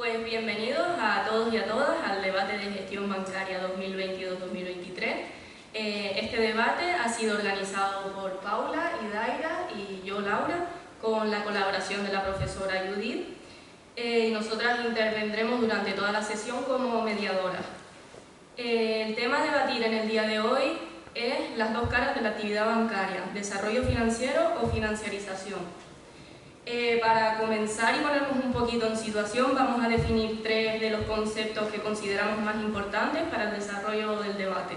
Pues bienvenidos a todos y a todas al debate de gestión bancaria 2022-2023. Este debate ha sido organizado por Paula y Daira y yo, Laura, con la colaboración de la profesora Judith. Nosotras intervendremos durante toda la sesión como mediadoras. El tema a debatir en el día de hoy es las dos caras de la actividad bancaria, desarrollo financiero o financiarización. Para comenzar y ponernos un poquito en situación, vamos a definir tres de los conceptos que consideramos más importantes para el desarrollo del debate.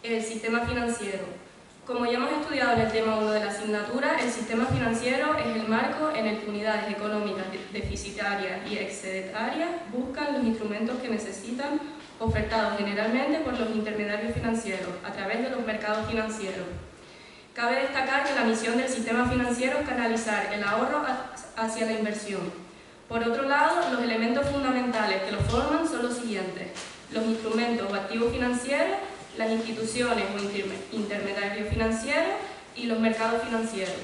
El sistema financiero. Como ya hemos estudiado en el tema 1 de la asignatura, el sistema financiero es el marco en el que unidades económicas deficitarias y excedentarias buscan los instrumentos que necesitan, ofertados generalmente por los intermediarios financieros, a través de los mercados financieros. Cabe destacar que la misión del sistema financiero es canalizar el ahorro hacia la inversión. Por otro lado, los elementos fundamentales que lo forman son los siguientes: los instrumentos o activos financieros, las instituciones o intermediarios financieros y los mercados financieros.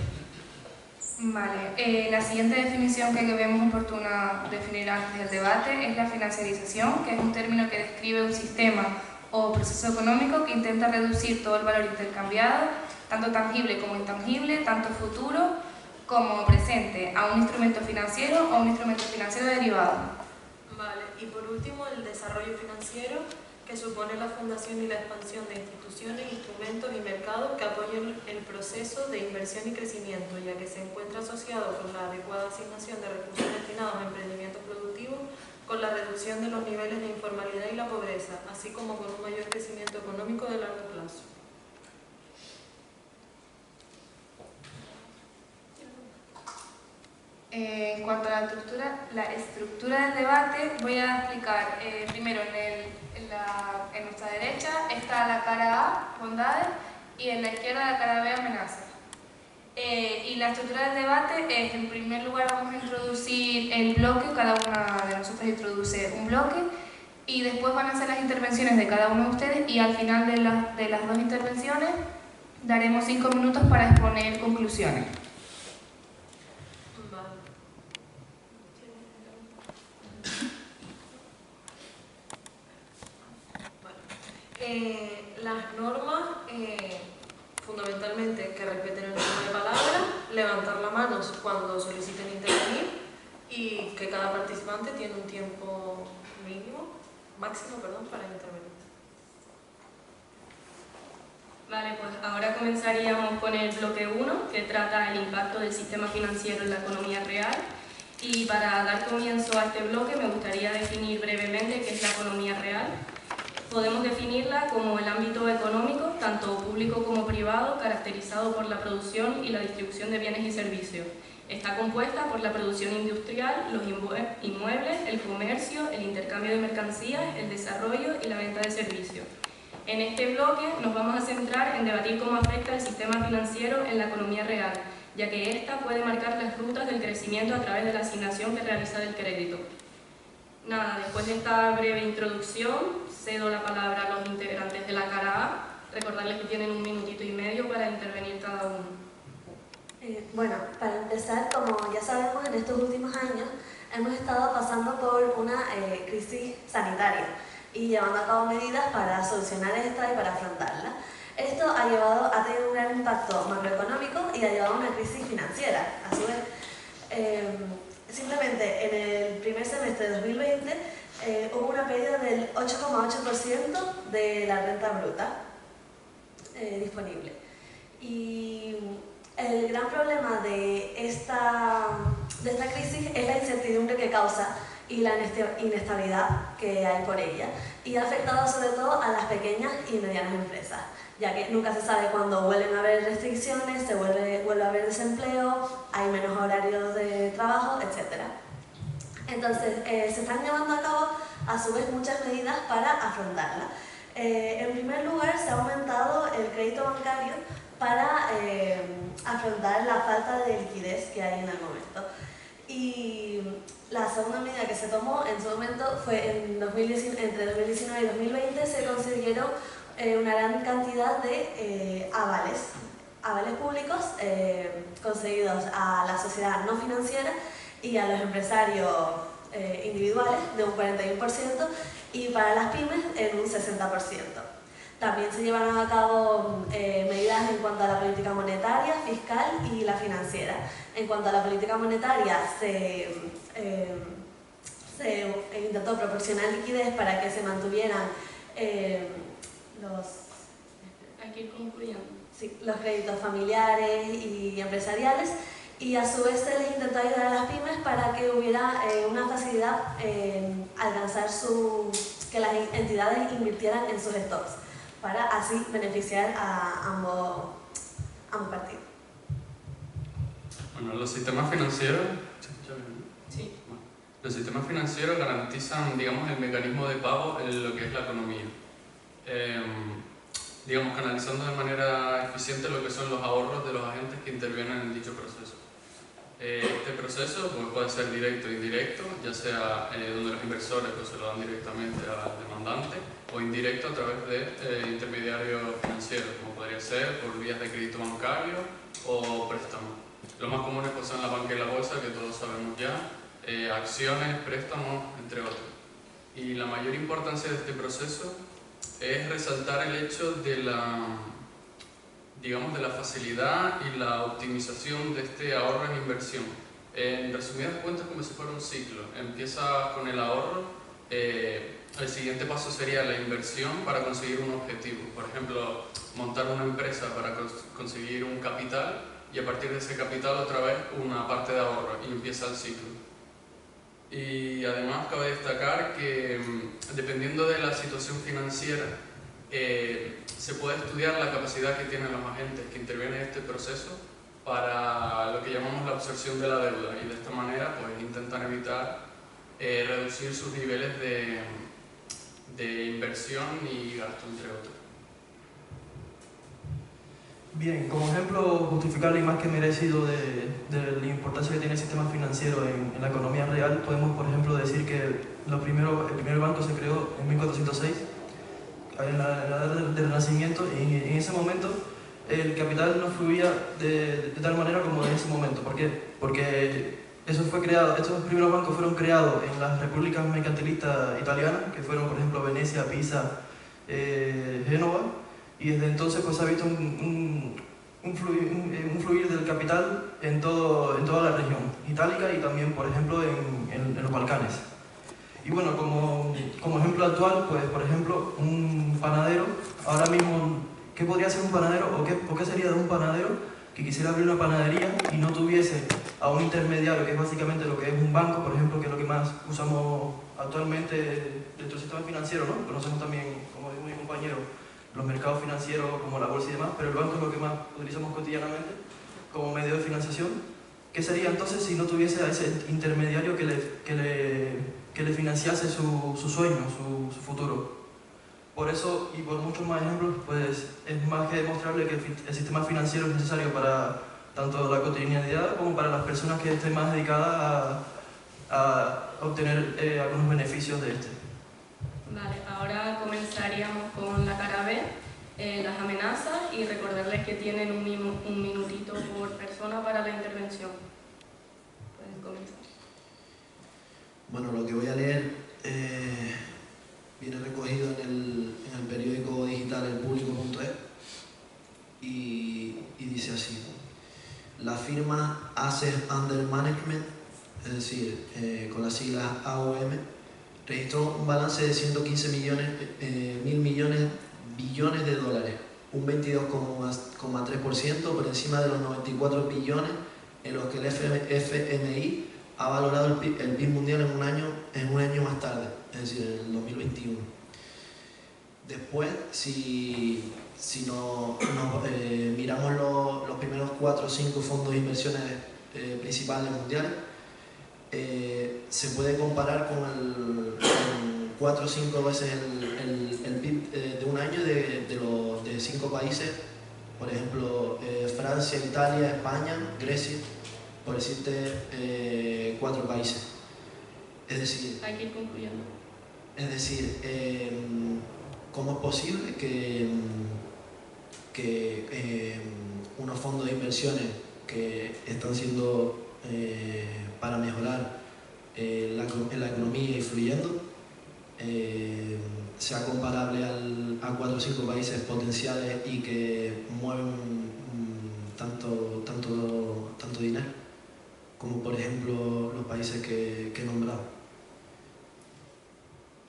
Vale, la siguiente definición que vemos oportuna definir antes del debate es la financiarización, que es un término que describe un sistema o proceso económico que intenta reducir todo el valor intercambiado, tanto tangible como intangible, tanto futuro como presente, a un instrumento financiero o a un instrumento financiero derivado. Vale, y por último el desarrollo financiero, que supone la fundación y la expansión de instituciones, instrumentos y mercados que apoyen el proceso de inversión y crecimiento, ya que se encuentra asociado con la adecuada asignación de recursos destinados a emprendimientos productivos, con la reducción de los niveles de informalidad y la pobreza, así como con un mayor crecimiento económico de largo plazo. En cuanto a la estructura del debate, voy a explicar primero en nuestra derecha está la cara A, bondades, y en la izquierda la cara B, amenazas. Y la estructura del debate es, en primer lugar, vamos a introducir el bloque, cada una de nosotros introduce un bloque, y después van a ser las intervenciones de cada uno de ustedes, y al final de las dos intervenciones daremos 5 minutos para exponer conclusiones. Las normas, fundamentalmente, que respeten el turno de palabra, levantar la mano cuando soliciten intervenir y que cada participante tiene un tiempo máximo, para intervenir. Vale, pues ahora comenzaríamos con el bloque 1, que trata el impacto del sistema financiero en la economía real. Y para dar comienzo a este bloque me gustaría definir brevemente qué es la economía real. Podemos definirla como el ámbito económico, tanto público como privado, caracterizado por la producción y la distribución de bienes y servicios. Está compuesta por la producción industrial, los inmuebles, el comercio, el intercambio de mercancías, el desarrollo y la venta de servicios. En este bloque nos vamos a centrar en debatir cómo afecta el sistema financiero en la economía real, ya que ésta puede marcar las rutas del crecimiento a través de la asignación que realiza del crédito. Nada, después de esta breve introducción, cedo la palabra a los integrantes de la cara A. Recordarles que tienen 1 minutito y medio para intervenir cada uno. Bueno, para empezar, como ya sabemos, en estos últimos años hemos estado pasando por una crisis sanitaria y llevando a cabo medidas para solucionar esta y para afrontarla. Esto ha tenido un gran impacto macroeconómico y ha llevado a una crisis financiera. A su vez, simplemente en el primer semestre de 2020 hubo una pérdida del 8,8% de la renta bruta disponible. Y el gran problema de esta crisis es la incertidumbre que causa y la inestabilidad que hay por ella, y ha afectado sobre todo a las pequeñas y medianas empresas, ya que nunca se sabe cuándo vuelven a haber restricciones, se vuelve a haber desempleo, hay menos horarios de trabajo, etc. Entonces, se están llevando a cabo a su vez muchas medidas para afrontarla. En primer lugar, se ha aumentado el crédito bancario para afrontar la falta de liquidez que hay en el momento. Y la segunda medida que se tomó en su momento fue entre 2019 y 2020 se consiguieron una gran cantidad de avales públicos concedidos a la sociedad no financiera y a los empresarios individuales de un 41% y para las pymes en un 60%. También se llevaron a cabo medidas en cuanto a la política monetaria, fiscal y la financiera. En cuanto a la política monetaria, se intentó proporcionar liquidez para que se mantuvieran los créditos familiares y empresariales, y a su vez se les intentó ayudar a las pymes para que hubiera una facilidad en alcanzar que las entidades invirtieran en sus stocks, para así beneficiar a ambos partidos. Bueno, los sistemas financieros... Sí. Bueno, los sistemas financieros garantizan, digamos, el mecanismo de pago en lo que es la economía. Digamos, canalizando de manera eficiente lo que son los ahorros de los agentes que intervienen en dicho proceso. Este proceso pues, puede ser directo e indirecto, ya sea donde los inversores pues, se lo dan directamente al demandante, o indirecto a través de intermediarios financieros, como podría ser por vías de crédito bancario o préstamos. Los más comunes pues, son la banca y la bolsa, que todos sabemos ya, acciones, préstamos, entre otros. Y la mayor importancia de este proceso es resaltar el hecho de digamos, de la facilidad y la optimización de este ahorro en inversión. En resumidas cuentas, como si fuera un ciclo. Empieza con el ahorro, el siguiente paso sería la inversión para conseguir un objetivo. Por ejemplo, montar una empresa para conseguir un capital, y a partir de ese capital otra vez una parte de ahorro, y empieza el ciclo. Y además cabe destacar que dependiendo de la situación financiera, se puede estudiar la capacidad que tienen los agentes que intervienen en este proceso para lo que llamamos la absorción de la deuda, y de esta manera pues, intentan evitar reducir sus niveles de inversión y gasto, entre otros. Bien, como ejemplo justificable y más que merecido de la importancia que tiene el sistema financiero en la economía real, podemos por ejemplo decir que el primer banco se creó en 1406, en la edad del Renacimiento, y en ese momento el capital no fluía de tal manera como en ese momento. ¿Por qué? Porque estos primeros bancos fueron creados en las repúblicas mercantilistas italianas, que fueron por ejemplo Venecia, Pisa, Génova, y desde entonces pues ha visto un fluir del capital en toda la región itálica y también por ejemplo en los Balcanes. Y bueno, como ejemplo actual, pues por ejemplo un panadero, ahora mismo, ¿qué podría ser un panadero o qué sería de un panadero que quisiera abrir una panadería y no tuviese a un intermediario, que es básicamente lo que es un banco, por ejemplo, que es lo que más usamos actualmente dentro del sistema financiero, ¿no? Conocemos también, como dijo mi compañero, los mercados financieros como la bolsa y demás, pero el banco es lo que más utilizamos cotidianamente como medio de financiación. ¿Qué sería entonces si no tuviese a ese intermediario que le financiase su sueño, su futuro? Por eso, y por muchos más ejemplos, pues es más que demostrable que el sistema financiero es necesario para tanto la cotidianidad como para las personas que estén más dedicadas a obtener algunos beneficios de este. Vale, ahora comenzaríamos con la cara B, las amenazas, y recordarles que tienen un minutito por persona para la intervención. Pueden comenzar. Bueno, lo que voy a leer viene recogido en el periódico digital elpublico.es y dice así: la firma Assets Under Management, es decir, con las siglas AUM, registró un balance de 115 mil billones de dólares, un 22,3% por encima de los 94 billones en los que el FMI ha valorado el PIB mundial en un año más tarde, es decir, en el 2021. Después, si miramos los primeros 4 o 5 fondos de inversiones principales mundiales, se puede comparar con 4 o 5 veces el PIB de un año de 5 países, por ejemplo, Francia, Italia, España, Grecia, por decirte 4 países. Es decir, hay que ir concluyendo. Es decir, ¿cómo es posible que unos fondos de inversiones que están siendo para mejorar en la economía y fluyendo, sea comparable a 4 o 5 países potenciales y que mueven tanto dinero, como por ejemplo los países que he nombrado.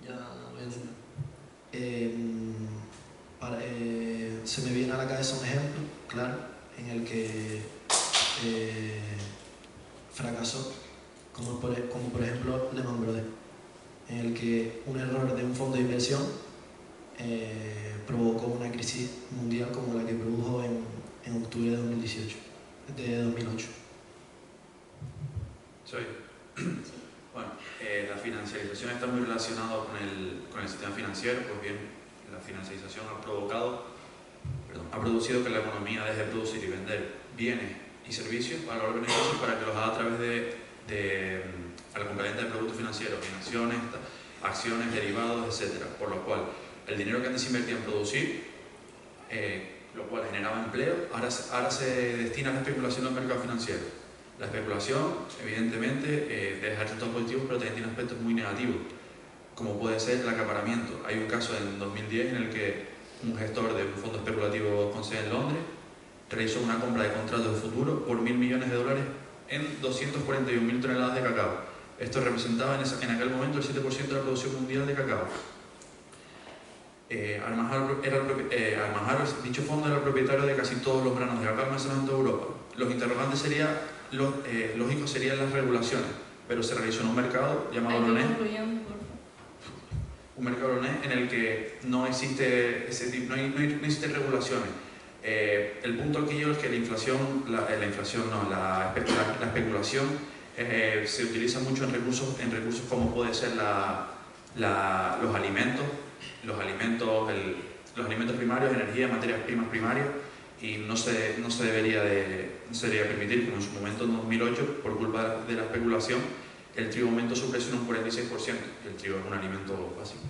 Ya voy a entender. Se me viene a la cabeza un ejemplo, claro, en el que fracasó, como por ejemplo Lehman Brothers, en el que un error de un fondo de inversión provocó una crisis mundial como la que produjo en octubre de 2008. Soy. Bueno, la financiarización está muy relacionada con el sistema financiero. Pues bien, la financiarización ha producido que la economía deje de producir y vender bienes y servicios a la organización para que los haga a través a la compraventa de productos financieros, acciones, derivados, etc. Por lo cual, el dinero que antes se invertía en producir, lo cual generaba empleo, ahora se destina a la especulación del mercado financiero. La especulación, evidentemente, deja resultados positivos, pero también tiene aspectos muy negativos, como puede ser el acaparamiento. Hay un caso en 2010 en el que un gestor de un fondo especulativo con sede en Londres realizó una compra de contratos de futuro por $1.000 millones en 241.000 toneladas de cacao. Esto representaba en aquel momento el 7% de la producción mundial de cacao. Almajar, dicho fondo era el propietario de casi todos los granos de cacao almacenados en toda Europa. Los interrogantes lógicos serían las regulaciones, pero se realizó en un mercado llamado Lonet. Un mercado Lonet en el que no existe regulaciones. El punto aquí es que la especulación se utiliza mucho en recursos como puede ser los alimentos primarios, energía, materias primas primarias, y no se debería permitir, como en su momento en 2008, por culpa de la especulación, el trigo aumentó su precio en un 46%. El trigo es un alimento básico.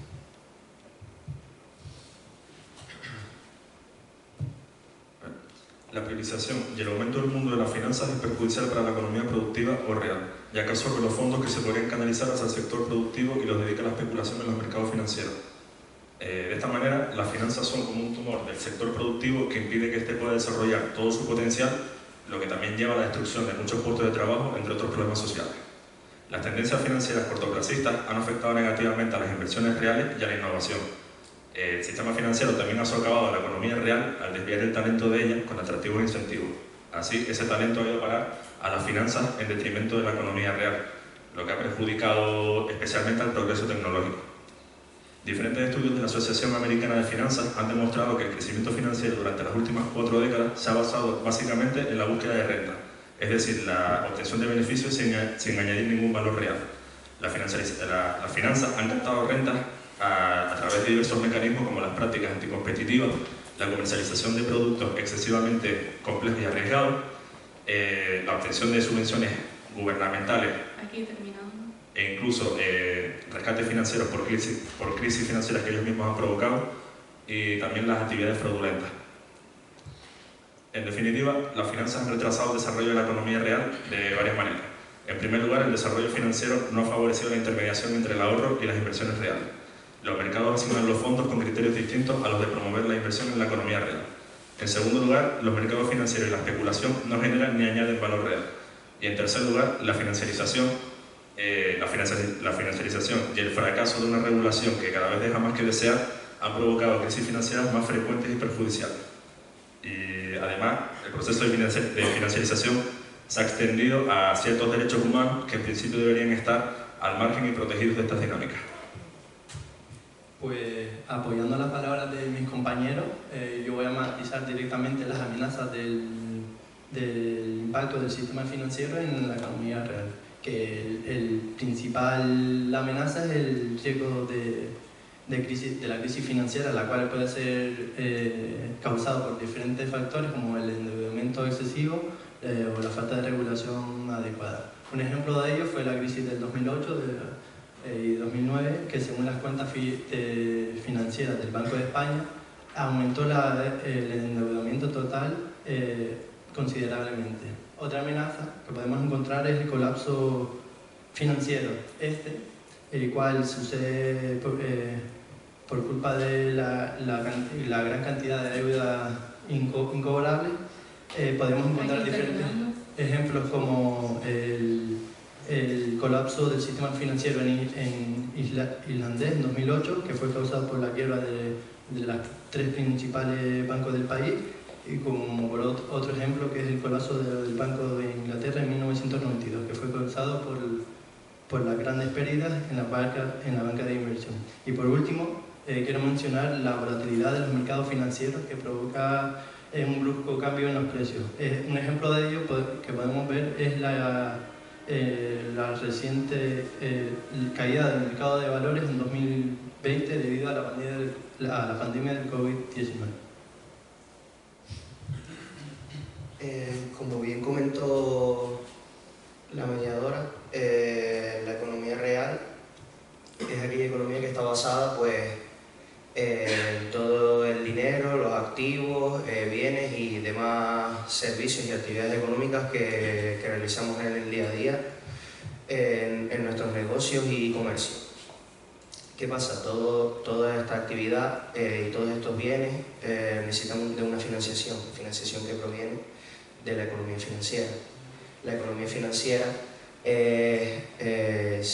La priorización y el aumento del mundo de las finanzas es perjudicial para la economía productiva o real, ya que absorbe los fondos que se podrían canalizar hacia el sector productivo y los dedica a la especulación en los mercados financieros. De esta manera, las finanzas son como un tumor del sector productivo que impide que éste pueda desarrollar todo su potencial, lo que también lleva a la destrucción de muchos puestos de trabajo, entre otros problemas sociales. Las tendencias financieras cortoplacistas han afectado negativamente a las inversiones reales y a la innovación. El sistema financiero también ha socavado a la economía real al desviar el talento de ella con atractivos incentivos. Así, ese talento ha ido a parar a las finanzas en detrimento de la economía real, lo que ha perjudicado especialmente al progreso tecnológico. Diferentes estudios de la Asociación Americana de Finanzas han demostrado que el crecimiento financiero durante las últimas 4 décadas se ha basado básicamente en la búsqueda de renta, es decir, la obtención de beneficios sin añadir ningún valor real. Las finanzas han captado rentas a través de diversos mecanismos como las prácticas anticompetitivas, la comercialización de productos excesivamente complejos y arriesgados, la obtención de subvenciones gubernamentales e incluso rescates financieros por crisis financieras que ellos mismos han provocado, y también las actividades fraudulentas. En definitiva, las finanzas han retrasado el desarrollo de la economía real de varias maneras. En primer lugar, el desarrollo financiero no ha favorecido la intermediación entre el ahorro y las inversiones reales. Los mercados asignan los fondos con criterios distintos a los de promover la inversión en la economía real. En segundo lugar, los mercados financieros y la especulación no generan ni añaden valor real. Y en tercer lugar, la financiarización y el fracaso de una regulación que cada vez deja más que desear han provocado crisis financieras más frecuentes y perjudiciales. Y además, el proceso de financiarización se ha extendido a ciertos derechos humanos que en principio deberían estar al margen y protegidos de estas dinámicas. Pues apoyando las palabras de mis compañeros, yo voy a matizar directamente las amenazas del impacto del sistema financiero en la economía real. Que el principal amenaza es el riesgo de la crisis financiera, la cual puede ser causada por diferentes factores como el endeudamiento excesivo o la falta de regulación adecuada. Un ejemplo de ello fue la crisis del 2008 y 2009, que según las cuentas financieras del Banco de España aumentó el endeudamiento total considerablemente. Otra amenaza que podemos encontrar es el colapso financiero, el cual sucede por culpa de la gran cantidad de deuda incobrable. Podemos encontrar diferentes ejemplos como el colapso del sistema financiero en islandés en 2008, que fue causado por la quiebra de los 3 principales bancos del país, y como por otro ejemplo que es el colapso del Banco de Inglaterra en 1992, que fue causado por las grandes pérdidas en la banca de inversión. Y por último, quiero mencionar la volatilidad de los mercados financieros que provoca un brusco cambio en los precios. Un ejemplo de ello que podemos ver es la reciente caída del mercado de valores en 2020 debido a la pandemia del COVID-19. Como bien comentó la mediadora, la economía real es aquella economía que está basada en todo el dinero, los activos, bienes y demás servicios y actividades económicas que realizamos en el día a día en nuestros negocios y comercios. ¿Qué pasa? Toda esta actividad y todos estos bienes necesitan de una financiación que proviene de la economía financiera. La economía financiera es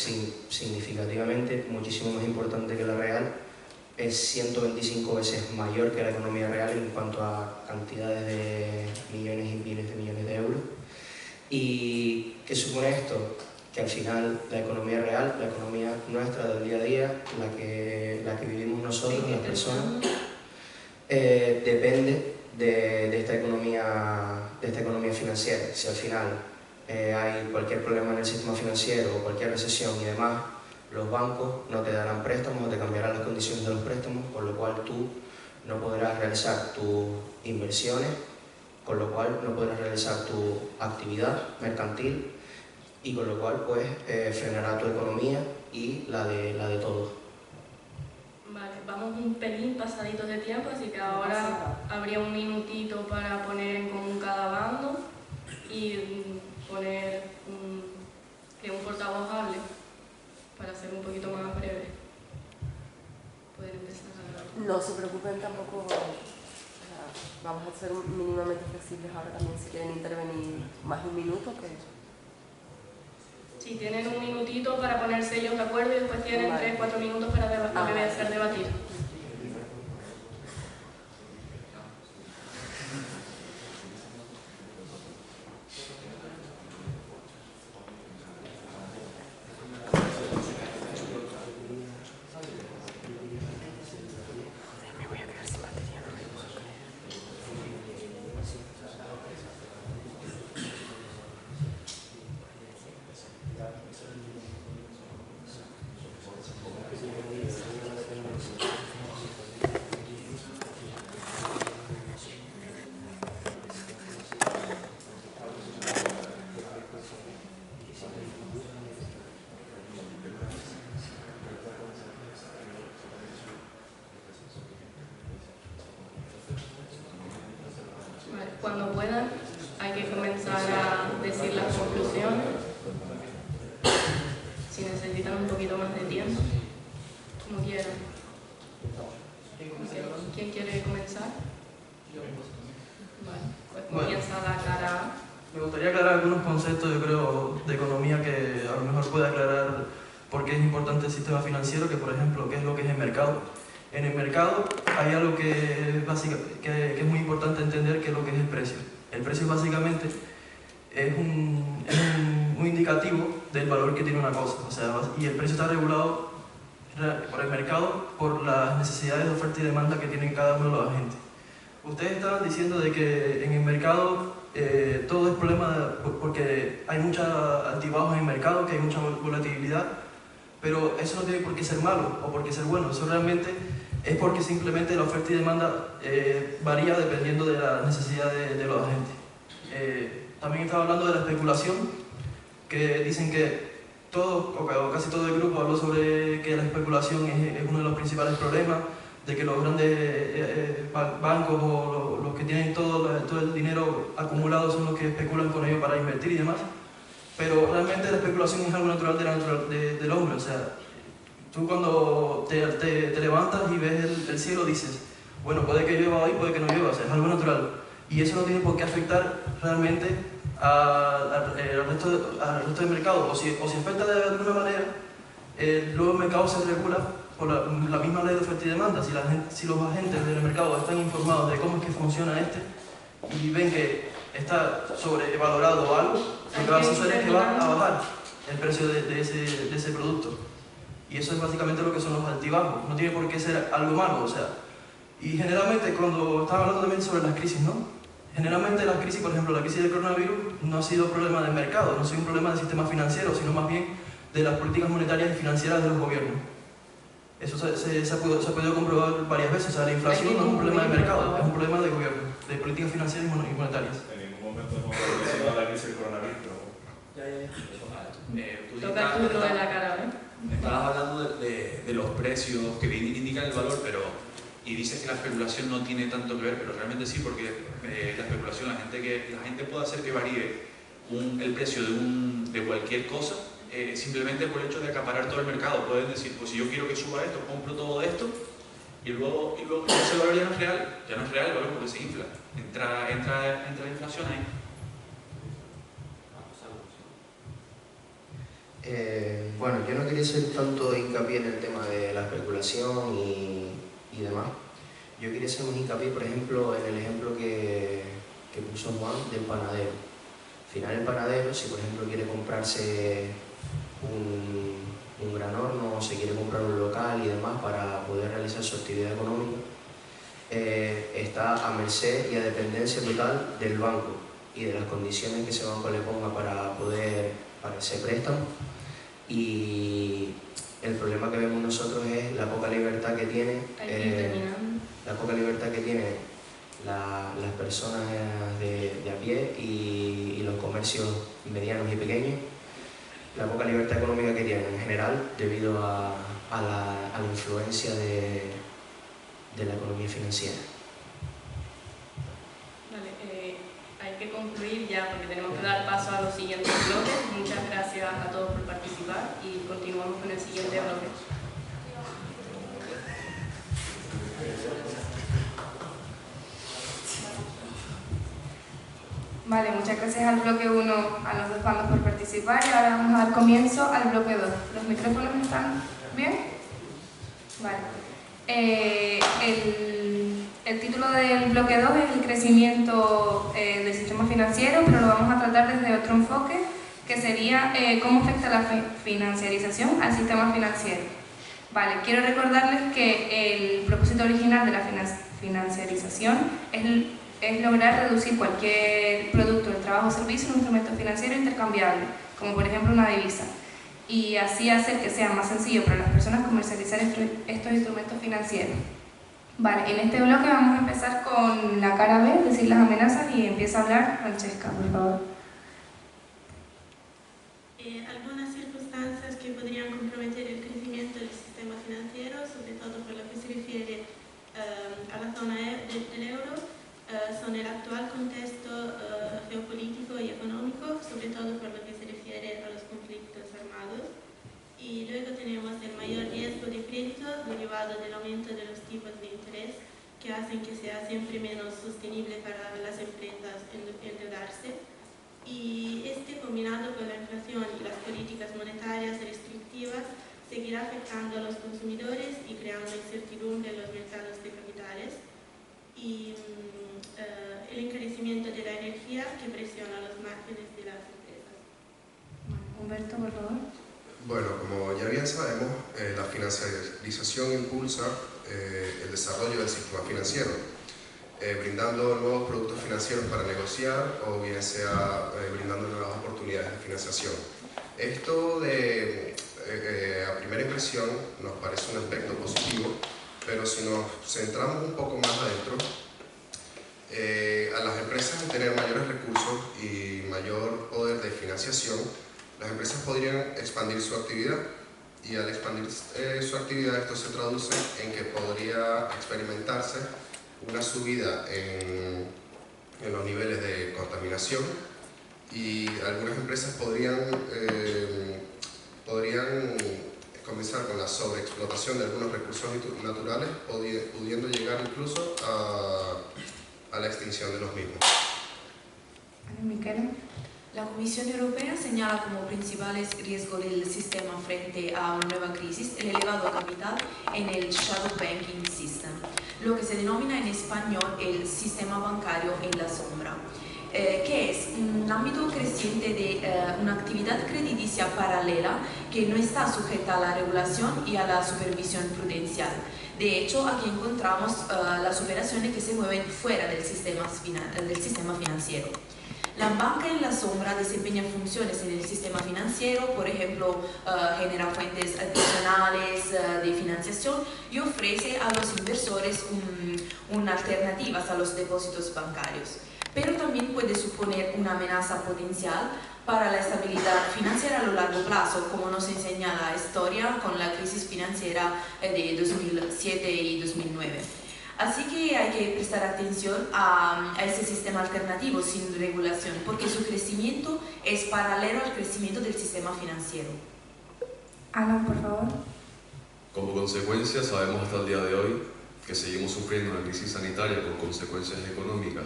significativamente muchísimo más importante que la real, es 125 veces mayor que la economía real en cuanto a cantidades de millones y miles de millones de euros. ¿Y qué supone esto? Que al final la economía real, la economía nuestra del día a día, la que vivimos nosotros, las personas, depende de esta economía financiera. Si al final hay cualquier problema en el sistema financiero o cualquier recesión y demás, los bancos no te darán préstamos o te cambiarán las condiciones de los préstamos, por lo cual tú no podrás realizar tus inversiones, con lo cual no podrás realizar tu actividad mercantil y con lo cual frenará tu economía y la de todos. Vale, vamos un pelín pasaditos de tiempo, así que ahora habría un minutito para poner en común cada bando y poner que un portavoz hable para ser un poquito más breve. Poder empezar a hablar. No se preocupen tampoco, vamos a ser mínimamente flexibles ahora también si quieren intervenir más de un minuto. Si tienen un minutito para ponerse ellos de acuerdo y después tienen 3-4 minutos para hacer debatir. Cuando puedan, hay que comenzar a decir las conclusiones. Si necesitan un poquito más de tiempo, como quieran. ¿Quién quiere comenzar? Pues comienza la cara A. Me gustaría aclarar algunos conceptos, yo creo, de economía que a lo mejor puede aclarar por qué es importante el sistema financiero, que por ejemplo, qué es lo que es el mercado. En el mercado hay algo que es muy importante entender, que es lo que es el precio. El precio básicamente es un indicativo del valor que tiene una cosa, o sea, y el precio está regulado por el mercado por las necesidades de oferta y demanda que tienen cada uno de los agentes. Ustedes estaban diciendo de que en el mercado todo es problema porque hay muchos altibajos en el mercado, que hay mucha volatilidad, pero eso no tiene por qué ser malo o por qué ser bueno, eso realmente es porque simplemente la oferta y demanda varía dependiendo de la necesidad de los agentes. También estaba hablando de la especulación, que dicen que todo, o casi todo el grupo habló sobre que la especulación es uno de los principales problemas, de que los grandes bancos o los que tienen todo el dinero acumulado son los que especulan con ello para invertir y demás. pero realmente la especulación es algo natural del hombre. O sea, tú cuando te levantas y ves el cielo dices, bueno, puede que llueva hoy, puede que no llueva, o sea, es algo natural. Y eso no tiene por qué afectar realmente al resto del mercado, o si afecta de alguna manera, luego el mercado se regula por la misma ley de oferta y demanda. Si los agentes del mercado están informados de cómo es que funciona y ven que está sobrevalorado o algo, lo que va a suceder es que va a bajar el precio de ese producto. Y eso es básicamente lo que son los altibajos. No tiene por qué ser algo malo, o sea. Y generalmente, cuando estaba hablando también sobre las crisis, ¿no? Generalmente las crisis, por ejemplo, la crisis del coronavirus no ha sido problema del mercado, no ha sido un problema del sistema financiero, sino más bien de las políticas monetarias y financieras de los gobiernos. Eso se ha podido comprobar varias veces. O sea, la inflación no es un problema del mercado, es un problema de gobierno, de políticas financieras y monetarias. En ningún momento hemos mencionado la crisis del coronavirus. Toca el turno de la cara, ¿eh? Estabas hablando de los precios que indican el valor, y dices que la especulación no tiene tanto que ver, pero realmente sí, porque la especulación, la gente puede hacer que varíe el precio de cualquier cosa simplemente por el hecho de acaparar todo el mercado. Pueden decir, pues si yo quiero que suba esto, compro todo esto, y luego ese valor ya no es real el valor porque se infla. Entra la inflación ahí. Bueno, yo no quería hacer tanto hincapié en el tema de la especulación y demás. Yo quería hacer un hincapié, por ejemplo, en el ejemplo que puso Juan del panadero. Al final el panadero, si por ejemplo quiere comprarse un gran horno o se quiere comprar un local y demás para poder realizar su actividad económica, está a merced y a dependencia total del banco y de las condiciones que ese banco le ponga para ese préstamo. Y el problema que vemos nosotros es la poca libertad que tiene las personas de a pie y los comercios medianos y pequeños, la poca libertad económica que tienen en general debido a la influencia de la economía financiera. Vale, hay que concluir ya porque tenemos que dar paso a los siguientes bloques. Muchas gracias a todos por participar y continuamos con el siguiente bloque. Vale, muchas gracias al bloque 1, a los dos bandos por participar, y ahora vamos a dar comienzo al bloque 2. ¿Los micrófonos están bien? Vale. El título del bloque 2 es el crecimiento del sistema financiero, pero lo vamos a tratar desde otro enfoque, que sería cómo afecta la financiarización al sistema financiero. Vale, quiero recordarles que el propósito original de la financiarización es lograr reducir cualquier producto, trabajo o servicio en un instrumento financiero intercambiable, como por ejemplo una divisa, y así hacer que sea más sencillo para las personas comercializar estos instrumentos financieros. Vale, en este bloque vamos a empezar con la cara B, decir las amenazas, y empieza a hablar Francesca, por favor. Algunas circunstancias que podrían comprometer el crecimiento del sistema financiero, sobre todo por lo que se refiere a la zona del euro, son el actual contexto geopolítico y económico, sobre todo por lo que se refiere a los conflictos armados. Y luego tenemos el mayor riesgo de crédito derivado del aumento de los tipos de interés, que hacen que sea siempre menos sostenible para las empresas endeudarse. Y combinado con la inflación y las políticas monetarias restrictivas, seguirá afectando a los consumidores y creando incertidumbre en los mercados de capitales. Y el encarecimiento de la energía que presiona los márgenes de las empresas. Humberto, por favor. Bueno, como ya bien sabemos, la financiarización impulsa el desarrollo del sistema financiero, brindando nuevos productos financieros para negociar o bien sea brindando nuevas oportunidades de financiación. Esto a primera impresión nos parece un aspecto positivo, pero si nos centramos un poco más adentro, a las empresas al tener mayores recursos y mayor poder de financiación, las empresas podrían expandir su actividad, y al expandir su actividad esto se traduce en que podría experimentarse una subida en los niveles de contaminación y algunas empresas podrían comenzar con la sobreexplotación de algunos recursos naturales, pudiendo llegar incluso a la extinción de los mismos. Miquela. La Comisión Europea señala como principales riesgos del sistema frente a una nueva crisis el elevado capital en el shadow banking system, lo que se denomina en español el sistema bancario en la sombra, que es un ámbito creciente de una actividad crediticia paralela que no está sujeta a la regulación y a la supervisión prudencial. De hecho, aquí encontramos las operaciones que se mueven fuera del sistema financiero. La banca en la sombra desempeña funciones en el sistema financiero, por ejemplo, genera fuentes adicionales de financiación y ofrece a los inversores una alternativa a los depósitos bancarios. Pero también puede suponer una amenaza potencial para la estabilidad financiera a lo largo plazo, como nos enseña la historia con la crisis financiera de 2007 y 2009. Así que hay que prestar atención a ese sistema alternativo sin regulación, porque su crecimiento es paralelo al crecimiento del sistema financiero. Alan, por favor. Como consecuencia, sabemos hasta el día de hoy que seguimos sufriendo una crisis sanitaria con consecuencias económicas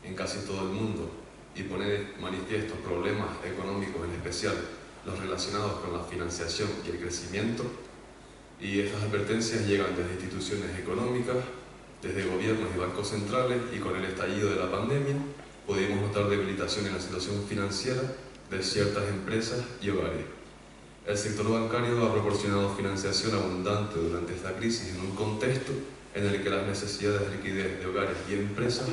en casi todo el mundo y pone de manifiesto problemas económicos, en especial los relacionados con la financiación y el crecimiento, y estas advertencias llegan desde instituciones económicas, desde gobiernos y bancos centrales, y con el estallido de la pandemia pudimos notar debilitación en la situación financiera de ciertas empresas y hogares. El sector bancario ha proporcionado financiación abundante durante esta crisis en un contexto en el que las necesidades de liquidez de hogares y empresas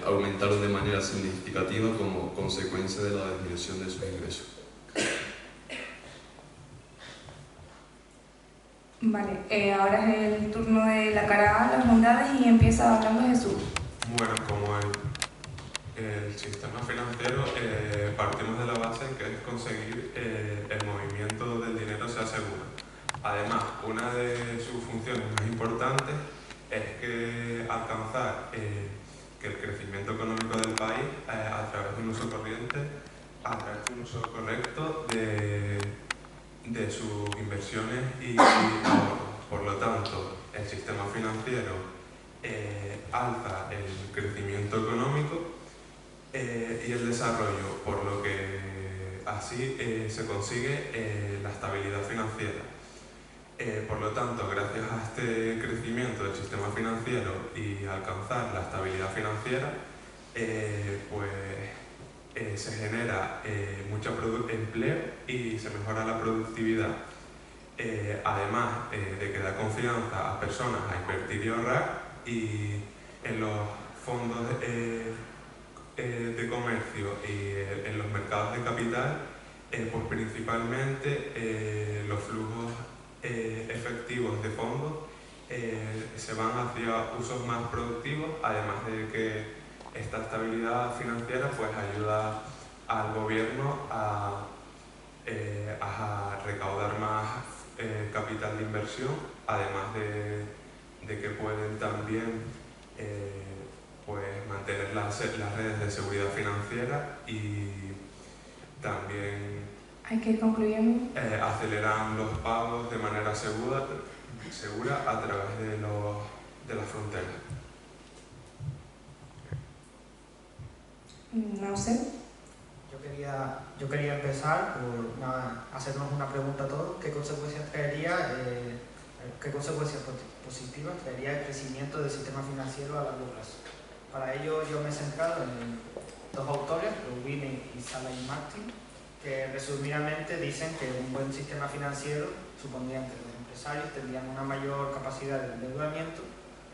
aumentaron de manera significativa como consecuencia de la disminución de sus ingresos. Vale, ahora es el turno de la cara A, las bondades, y empieza hablando Jesús. Bueno, como el sistema financiero, partimos de la base que es conseguir el movimiento del dinero sea seguro. Además, una de sus funciones más importantes es que alcanzar que el crecimiento económico del país a través de un uso corriente, a través de un uso correcto de sus inversiones y ahorros. Por lo tanto, el sistema financiero alza el crecimiento económico y el desarrollo, por lo que así se consigue la estabilidad financiera. Por lo tanto, gracias a este crecimiento del sistema financiero y alcanzar la estabilidad financiera, se genera mucho empleo y se mejora la productividad. Además de que da confianza a personas a invertir y ahorrar, y en los fondos de comercio y en los mercados de capital, pues principalmente los flujos efectivos de fondos se van hacia usos más productivos, además de que esta estabilidad financiera pues ayuda al gobierno a recaudar más capital de inversión, además de que pueden también pues mantener las redes de seguridad financiera, y también hay que ir concluyendo. Aceleran los pagos de manera segura a través de las fronteras. No sé. Yo quería empezar por hacernos una pregunta a todos. ¿Qué consecuencias traería, qué consecuencias positivas traería el crecimiento del sistema financiero a largo plazo? Para ello yo me he centrado en dos autores, Rubini y Salah y Martin, que resumidamente dicen que un buen sistema financiero supondría que los empresarios tendrían una mayor capacidad de endeudamiento.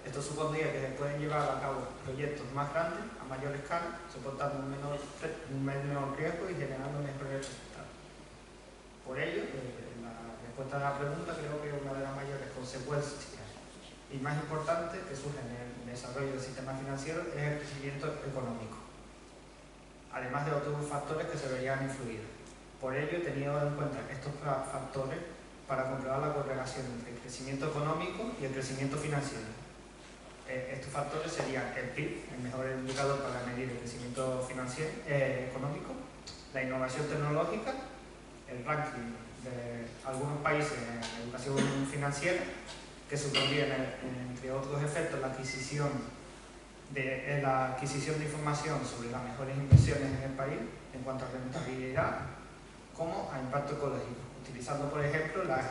Esto supondría que se pueden llevar a cabo proyectos más grandes, a mayor escala, soportando un menor riesgo y generando mejores resultados. Por ello, la respuesta a la pregunta creo que una de las mayores consecuencias y más importantes que surgen en el desarrollo del sistema financiero es el crecimiento económico, además de otros factores que se verían influir. Por ello, he tenido en cuenta estos factores para comprobar la correlación entre el crecimiento económico y el crecimiento financiero. estos factores serían el PIB, el mejor indicador para medir el crecimiento financiero, económico, la innovación tecnológica, el ranking de algunos países en educación financiera, que supondría, entre otros efectos, la adquisición de información sobre las mejores inversiones en el país en cuanto a rentabilidad, como a impacto ecológico, utilizando, por ejemplo, las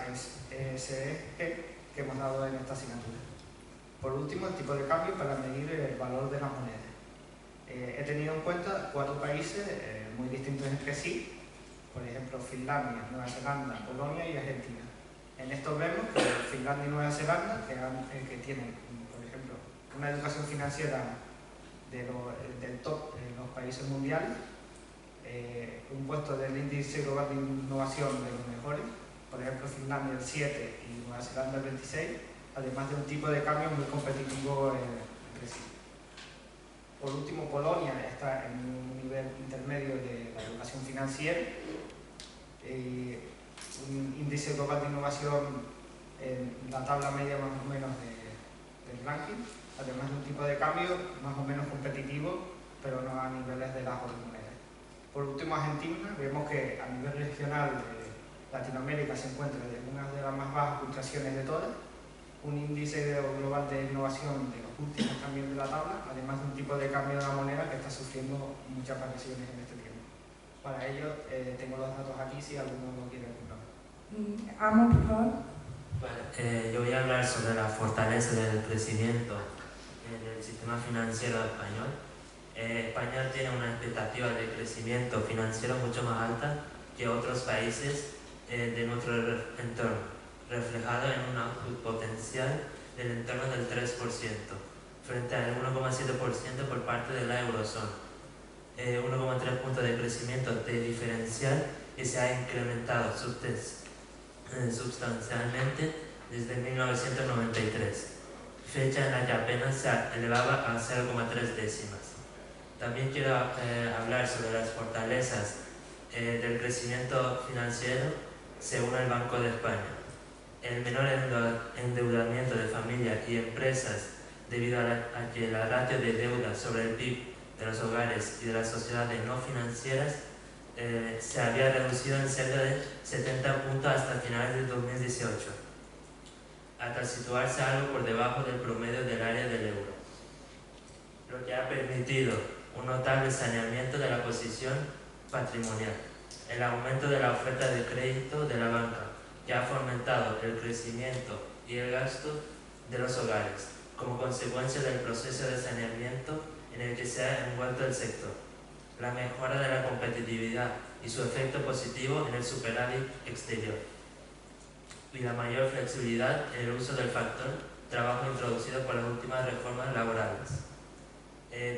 ESG que hemos dado en esta asignatura. Por último, el tipo de cambio para medir el valor de las monedas. He tenido en cuenta 4 países muy distintos entre sí, por ejemplo, Finlandia, Nueva Zelanda, Polonia y Argentina. En esto vemos que Finlandia y Nueva Zelanda, que tienen, por ejemplo, una educación financiera del top en los países mundiales, un puesto del índice global de innovación de los mejores, por ejemplo, Finlandia el 7 y Nueva Zelanda el 26, además de un tipo de cambio muy competitivo entre sí. Por último, Polonia está en un nivel intermedio de la educación financiera, un índice global de innovación en la tabla media más o menos del ranking, además de un tipo de cambio más o menos competitivo, pero no a niveles de las otras monedas. Por último, Argentina, vemos que a nivel regional de Latinoamérica se encuentra en una de las más bajas puntuaciones de todas, un índice global de innovación de los últimos también de la tabla, además de un tipo de cambio de la moneda que está sufriendo muchas variaciones en este tiempo. Para ello, tengo los datos aquí si alguno lo quiere comprar. Amo, por favor. Bueno, yo voy a hablar sobre la fortaleza del crecimiento del sistema financiero español. España tiene una expectativa de crecimiento financiero mucho más alta que otros países de nuestro entorno, reflejado en un output potencial del entorno del 3%, frente al 1,7% por parte de la eurozona. 1,3 puntos de crecimiento de diferencial que se ha incrementado sustancialmente desde 1993, fecha en la que apenas se elevaba a 0,3 décimas. También quiero hablar sobre las fortalezas del crecimiento financiero según el Banco de España. El menor endeudamiento de familias y empresas debido a que la ratio de deuda sobre el PIB de los hogares y de las sociedades no financieras se había reducido en cerca de 70 puntos hasta finales de 2018, hasta situarse algo por debajo del promedio del área del euro, lo que ha permitido un notable saneamiento de la posición patrimonial, el aumento de la oferta de crédito de la banca, que ha fomentado el crecimiento y el gasto de los hogares, como consecuencia del proceso de saneamiento en el que se ha envuelto el sector, la mejora de la competitividad y su efecto positivo en el superávit exterior, y la mayor flexibilidad en el uso del factor trabajo introducido por las últimas reformas laborales.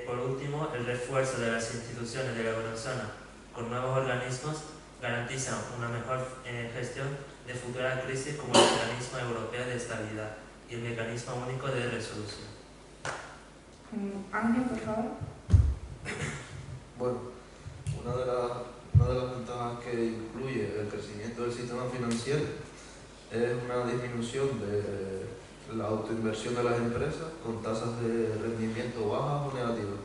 Por último, el refuerzo de las instituciones de la eurozona con nuevos organismos garantiza una mejor gestión de futuras crisis, como el Mecanismo Europeo de Estabilidad y el Mecanismo Único de Resolución. Ángel, por favor. Bueno, una de las ventajas que incluye el crecimiento del sistema financiero es una disminución de la autoinversión de las empresas con tasas de rendimiento bajas o negativas.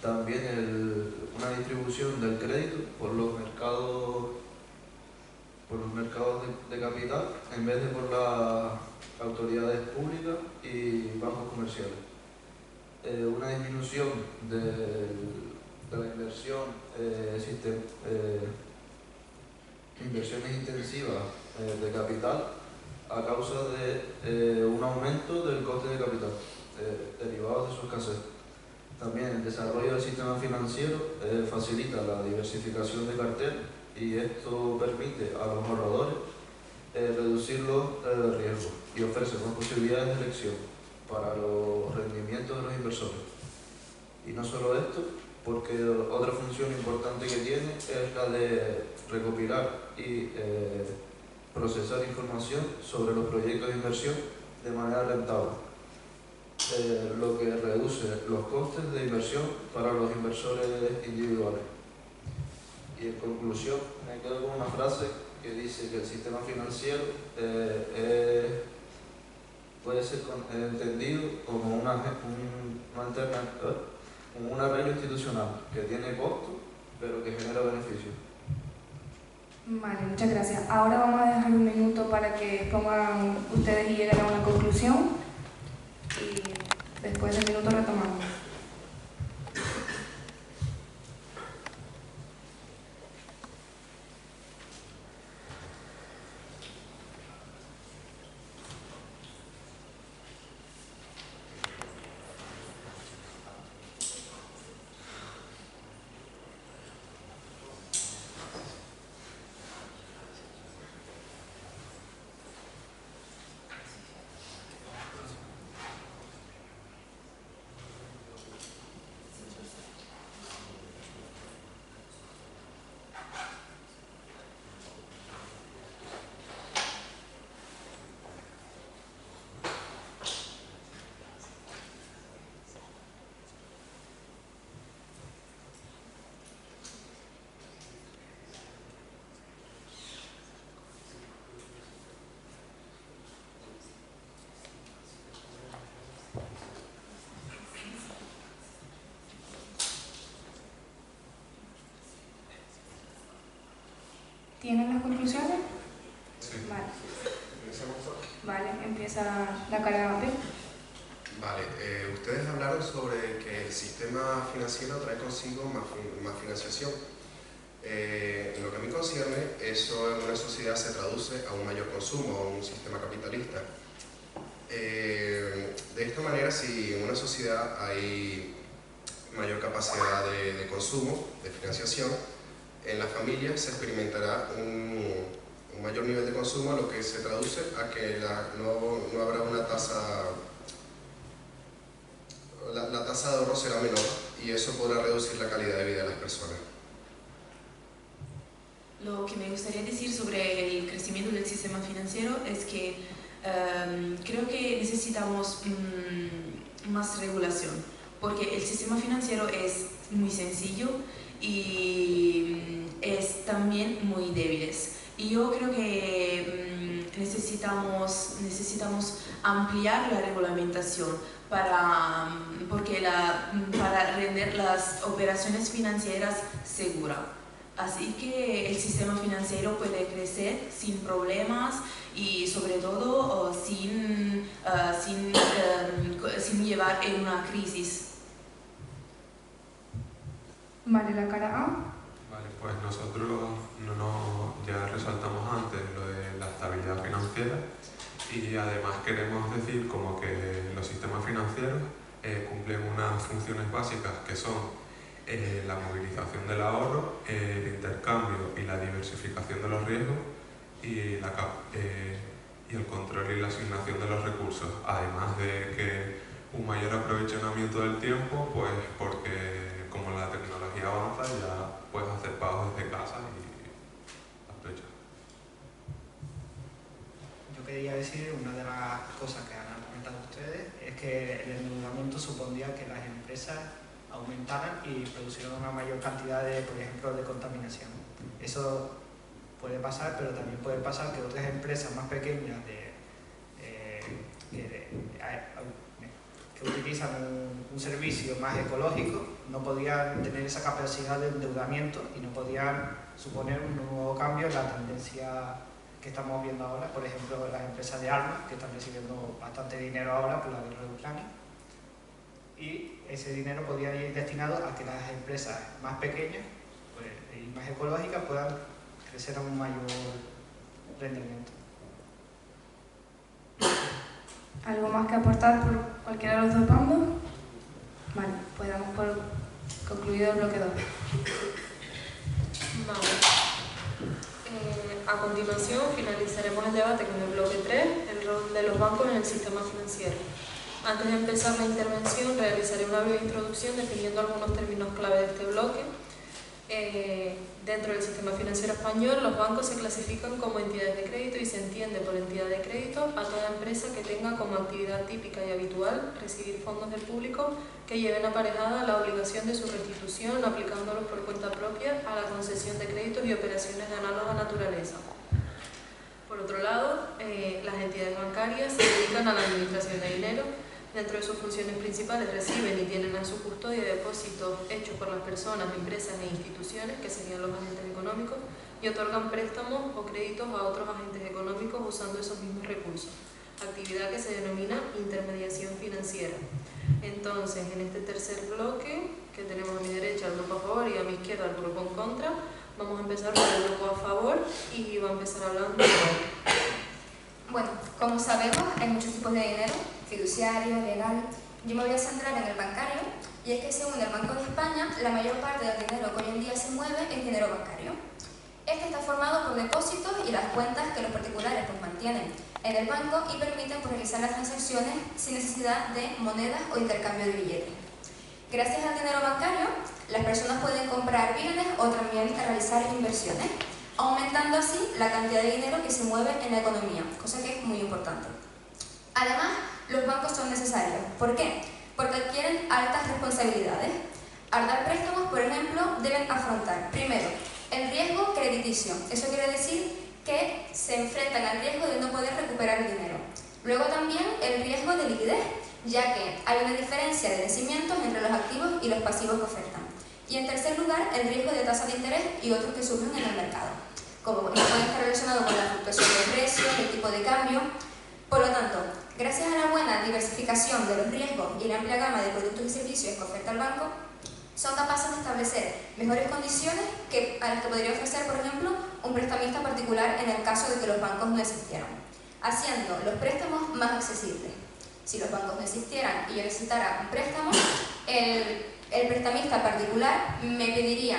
También una distribución del crédito por los mercados de capital en vez de por las autoridades públicas y bancos comerciales. Una disminución de la inversiones intensivas de capital a causa de un aumento del coste de capital derivados de su escasez. También el desarrollo del sistema financiero facilita la diversificación de cartera y esto permite a los ahorradores reducir los riesgos y ofrece más posibilidades de elección para los rendimientos de los inversores. Y no solo esto, porque otra función importante que tiene es la de recopilar y procesar información sobre los proyectos de inversión de manera rentable, lo que reduce los costes de inversión para los inversores individuales. Y en conclusión, me quedo con una frase que dice que el sistema financiero es puede ser entendido como un arreglo institucional que tiene costo, pero que genera beneficios. Vale, muchas gracias. Ahora vamos a dejar un minuto para que pongan ustedes y lleguen a una conclusión y después del minuto retomamos. ¿Tienen las conclusiones? Sí. Vale. ¿Empezamos todos? Vale, empieza la cara B. Vale, ustedes hablaron sobre que el sistema financiero trae consigo más financiación. En lo que a mí concierne, eso en una sociedad se traduce a un mayor consumo, a un sistema capitalista. De esta manera, si en una sociedad hay mayor capacidad de consumo, de financiación, en las familias se experimentará un mayor nivel de consumo, lo que se traduce a que no habrá una tasa, la tasa de ahorro será menor y eso podrá reducir la calidad de vida de las personas. Lo que me gustaría decir sobre el crecimiento del sistema financiero es que creo que necesitamos más regulación, porque el sistema financiero es muy sencillo y es también muy débil. Y yo creo que necesitamos ampliar la regulamentación para render las operaciones financieras seguras. Así que el sistema financiero puede crecer sin problemas y sobre todo sin llevar en una crisis. Vale, la cara A. Vale, pues nosotros ya resaltamos antes lo de la estabilidad financiera y además queremos decir como que los sistemas financieros cumplen unas funciones básicas que son la movilización del ahorro, el intercambio y la diversificación de los riesgos y el control y la asignación de los recursos, además de que un mayor aprovechamiento del tiempo, pues porque como la tecnología avanza ya puedes hacer pagos desde casa y aprovechar. Yo quería decir, una de las cosas que han comentado ustedes es que el endeudamiento supondría que las empresas aumentaran y producieran una mayor cantidad de, por ejemplo, de contaminación. Eso puede pasar, pero también puede pasar que otras empresas más pequeñas que utilizan un servicio más ecológico no podían tener esa capacidad de endeudamiento y no podían suponer un nuevo cambio en la tendencia que estamos viendo ahora. Por ejemplo, las empresas de armas, que están recibiendo bastante dinero ahora por la guerra de Ucrania, y ese dinero podía ir destinado a que las empresas más pequeñas y más ecológicas puedan crecer a un mayor rendimiento. ¿Algo más que aportar por cualquiera de los dos bandos? Vale, pues damos por concluido el bloque 2. Vale. A continuación finalizaremos el debate con el bloque 3, el rol de los bancos en el sistema financiero. Antes de empezar la intervención realizaré una breve introducción definiendo algunos términos clave de este bloque. Dentro del sistema financiero español, los bancos se clasifican como entidades de crédito y se entiende por entidad de crédito a toda empresa que tenga como actividad típica y habitual recibir fondos del público que lleven aparejada la obligación de su restitución aplicándolos por cuenta propia a la concesión de créditos y operaciones de análoga naturaleza. Por otro lado, las entidades bancarias se dedican a la administración de dinero. Dentro de sus funciones principales reciben y tienen a su custodia depósitos hechos por las personas, empresas e instituciones, que serían los agentes económicos, y otorgan préstamos o créditos a otros agentes económicos usando esos mismos recursos. Actividad que se denomina intermediación financiera. Entonces, en este tercer bloque, que tenemos a mi derecha el grupo a favor y a mi izquierda el grupo en contra, vamos a empezar por el grupo a favor y va a empezar hablando. Bueno, como sabemos, hay muchos tipos de dinero, fiduciario, legal. Yo me voy a centrar en el bancario, y es que según el Banco de España, la mayor parte del dinero que hoy en día se mueve es dinero bancario. Este está formado por depósitos y las cuentas que los particulares mantienen en el banco y permiten realizar las transacciones sin necesidad de monedas o intercambio de billetes. Gracias al dinero bancario, las personas pueden comprar bienes o también realizar inversiones, aumentando así la cantidad de dinero que se mueve en la economía, cosa que es muy importante. Además, los bancos son necesarios. ¿Por qué? Porque adquieren altas responsabilidades. Al dar préstamos, por ejemplo, deben afrontar, primero, el riesgo crediticio. Eso quiere decir que se enfrentan al riesgo de no poder recuperar el dinero. Luego también el riesgo de liquidez, ya que hay una diferencia de vencimientos entre los activos y los pasivos que ofertan. Y en tercer lugar, el riesgo de tasa de interés y otros que surgen en el mercado, como puede estar relacionado con la fluctuación de precios, el tipo de cambio. Por lo tanto, gracias a la buena diversificación de los riesgos y la amplia gama de productos y servicios que oferta el banco, son capaces de establecer mejores condiciones a las que podría ofrecer, por ejemplo, un prestamista particular en el caso de que los bancos no existieran, haciendo los préstamos más accesibles. Si los bancos no existieran y yo necesitara un préstamo, el prestamista particular me pediría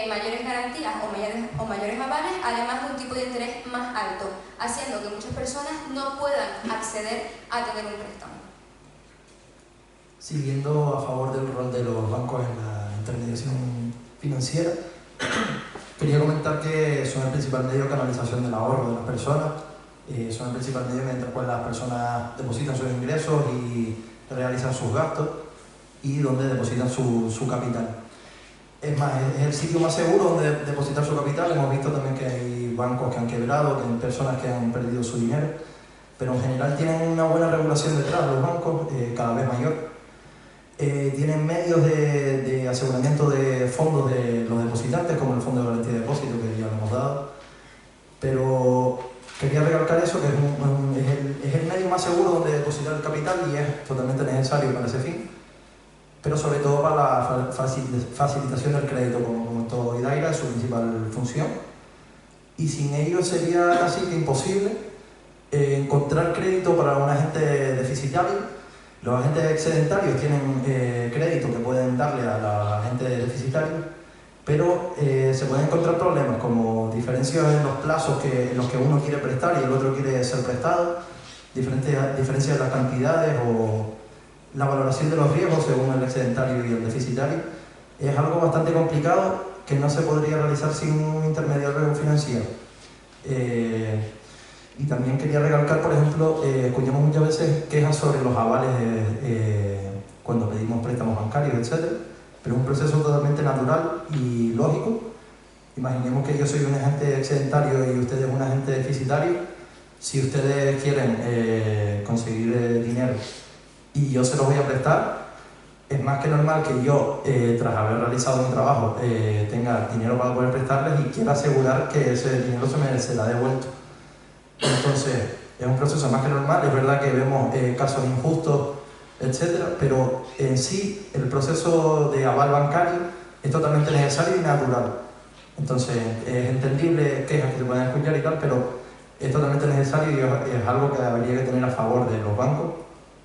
mayores garantías o mayores avales, además de un tipo de interés más alto, haciendo que muchas personas no puedan acceder a tener un préstamo. Siguiendo a favor del rol de los bancos en la intermediación financiera, quería comentar que son el principal medio de canalización del ahorro de las personas, son el principal medio mediante el cual las personas depositan sus ingresos y realizan sus gastos y donde depositan su capital. Es más, es el sitio más seguro donde depositar su capital. Hemos visto también que hay bancos que han quebrado, que hay personas que han perdido su dinero, pero en general tienen una buena regulación detrás, los bancos, cada vez mayor. Tienen medios de aseguramiento de fondos de los depositantes, como el Fondo de Garantía de Depósito, que ya lo hemos dado. Pero quería recalcar eso, que es el medio más seguro donde depositar el capital y es totalmente necesario para ese fin, pero sobre todo para la facilitación del crédito, como comentó Idaira, es su principal función. Y sin ello sería casi que imposible encontrar crédito para un agente deficitario. Los agentes excedentarios tienen crédito que pueden darle a los agentes deficitarios, pero se pueden encontrar problemas como diferencias en los plazos en los que uno quiere prestar y el otro quiere ser prestado, diferencias de las cantidades o la valoración de los riesgos según el excedentario y el deficitario. Es algo bastante complicado que no se podría realizar sin un intermediario financiero. Y también quería recalcar, por ejemplo, escuchamos muchas veces quejas sobre los avales cuando pedimos préstamos bancarios, etc. Pero es un proceso totalmente natural y lógico. Imaginemos que yo soy un agente excedentario y usted es un agente deficitario. Si ustedes quieren conseguir dinero y yo se los voy a prestar, es más que normal que yo, tras haber realizado mi trabajo, tenga dinero para poder prestarles y quiera asegurar que ese dinero se me será devuelto. Entonces, es un proceso más que normal. Es verdad que vemos casos injustos, etcétera, pero en sí el proceso de aval bancario es totalmente necesario y natural. Entonces, es entendible quejas que se pueden escuchar y tal, pero es totalmente necesario y es algo que habría que tener a favor de los bancos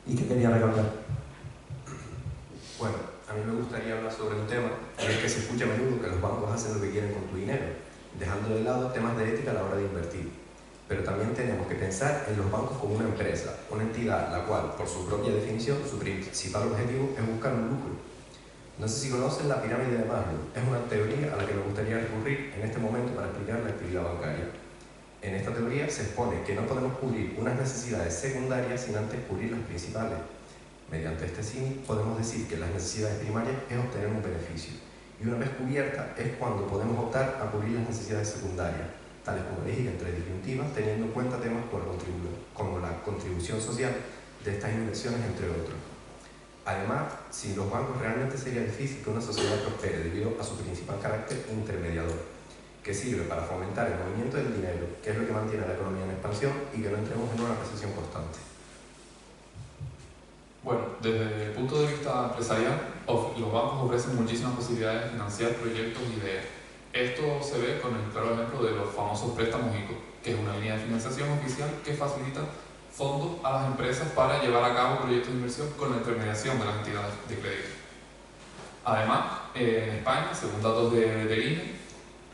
y que quería recalcar. Bueno, a mí me gustaría hablar sobre un tema, y es que se escucha a menudo que los bancos hacen lo que quieren con tu dinero, dejando de lado temas de ética a la hora de invertir. Pero también tenemos que pensar en los bancos como una empresa, una entidad la cual, por su propia definición, su principal objetivo es buscar un lucro. No sé si conocen la pirámide de Maslow. Es una teoría a la que me gustaría recurrir en este momento para explicar la actividad bancaria. En esta teoría se expone que no podemos cubrir unas necesidades secundarias sin antes cubrir las principales. Mediante este símil podemos decir que las necesidades primarias es obtener un beneficio, y una vez cubierta es cuando podemos optar a cubrir las necesidades secundarias, tales como elegir entre disyuntivos contributiva, teniendo en cuenta temas como la contribución social de estas inversiones, entre otros. Además, sin los bancos realmente sería difícil que una sociedad prospere debido a su principal carácter intermediador, que sirve para fomentar el movimiento del dinero, que es lo que mantiene la economía en expansión y que no entremos en una recesión constante. Bueno, desde el punto de vista empresarial, los bancos ofrecen muchísimas posibilidades de financiar proyectos y ideas. Esto se ve con el claro ejemplo de los famosos préstamos ICO, que es una línea de financiación oficial que facilita fondos a las empresas para llevar a cabo proyectos de inversión con la intermediación de las entidades de crédito. Además, en España, según datos del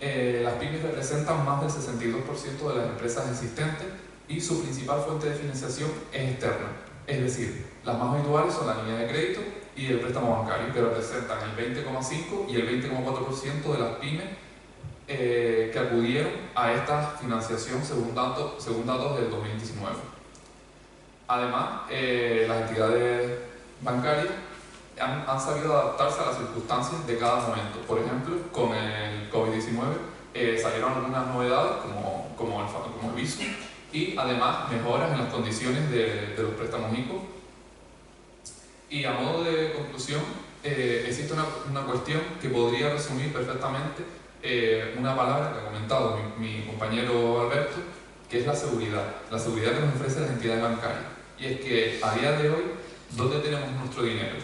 INE, las pymes representan más del 62% de las empresas existentes y su principal fuente de financiación es externa. Es decir, las más habituales son la línea de crédito y el préstamo bancario, que representan el 20,5% y el 20,4% de las pymes que acudieron a esta financiación según datos del 2019. Además, las entidades bancarias han sabido adaptarse a las circunstancias de cada momento. Por ejemplo, con el COVID-19 salieron algunas novedades como el viso y además mejoras en las condiciones de los préstamos ICO. Y a modo de conclusión, existe una cuestión que podría resumir perfectamente una palabra que ha comentado mi compañero Alberto, que es la seguridad que nos ofrecen las entidades bancarias. Y es que a día de hoy, ¿dónde tenemos nuestro dinero?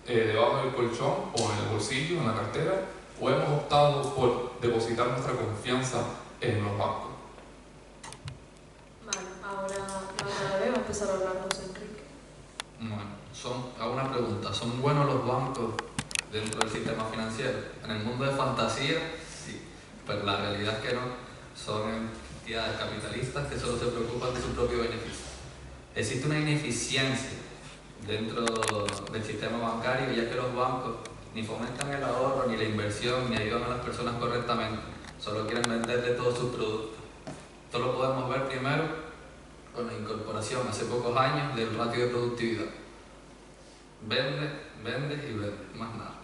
¿Debajo del colchón o en el bolsillo, en la cartera? ¿O hemos optado por depositar nuestra confianza en los bancos? Vale, ahora va a empezar a hablar José Enrique. Bueno, hago una pregunta. ¿Son buenos los bancos dentro del sistema financiero? En el mundo de fantasía, sí, pero la realidad es que no. Son entidades capitalistas que solo se preocupan de su propio beneficio. Existe una ineficiencia dentro del sistema bancario, ya que los bancos ni fomentan el ahorro, ni la inversión, ni ayudan a las personas correctamente. Solo quieren venderle todos sus productos. Esto lo podemos ver primero con la incorporación hace pocos años del ratio de productividad. Vende y vende, más nada.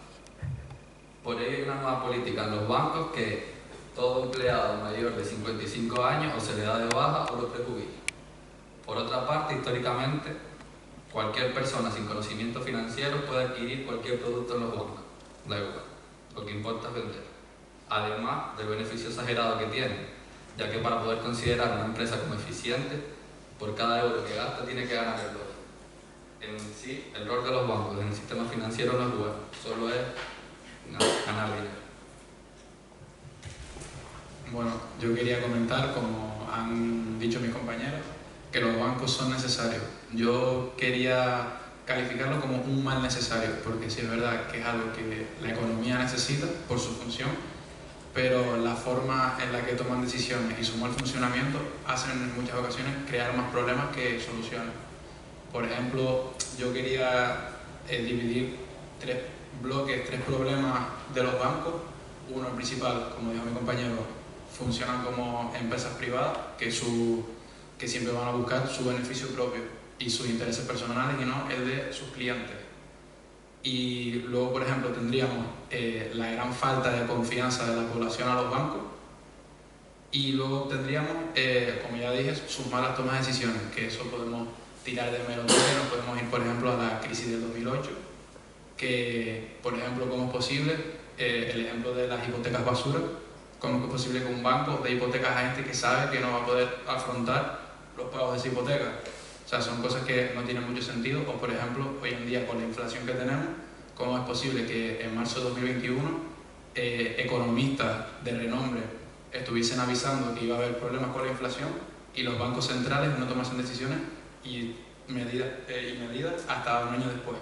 Por ello hay una nueva política en los bancos que todo empleado mayor de 55 años o se le da de baja o lo prejubila. Por otra parte, históricamente, cualquier persona sin conocimiento financiero puede adquirir cualquier producto en los bancos. Da igual, lo que importa es vender. Además del beneficio exagerado que tiene, ya que para poder considerar una empresa como eficiente, por cada euro que gasta tiene que ganar el doble. En sí, el rol de los bancos en el sistema financiero no es bueno, solo es ganar dinero. Bueno, yo quería comentar, como han dicho mis compañeros, que los bancos son necesarios. Yo quería calificarlo como un mal necesario, porque sí es verdad que es algo que la economía necesita por su función, pero la forma en la que toman decisiones y su mal funcionamiento hacen en muchas ocasiones crear más problemas que soluciones. Por ejemplo, yo quería dividir tres problemas de los bancos. Uno, el principal, como dijo mi compañero, funcionan como empresas privadas que siempre van a buscar su beneficio propio y sus intereses personales y no el de sus clientes. Y luego, por ejemplo, tendríamos la gran falta de confianza de la población a los bancos y luego tendríamos, como ya dije, sus malas tomas de decisiones, que eso podemos tirar de melodrama, nos podemos ir, por ejemplo, a la crisis del 2008, que, por ejemplo, cómo es posible, el ejemplo de las hipotecas basura, cómo es posible que un banco dé hipotecas a gente que sabe que no va a poder afrontar los pagos de esa hipoteca. O sea, son cosas que no tienen mucho sentido. O, por ejemplo, hoy en día con la inflación que tenemos, ¿cómo es posible que en marzo de 2021 economistas de renombre estuviesen avisando que iba a haber problemas con la inflación y los bancos centrales no tomasen decisiones y medidas hasta un año después?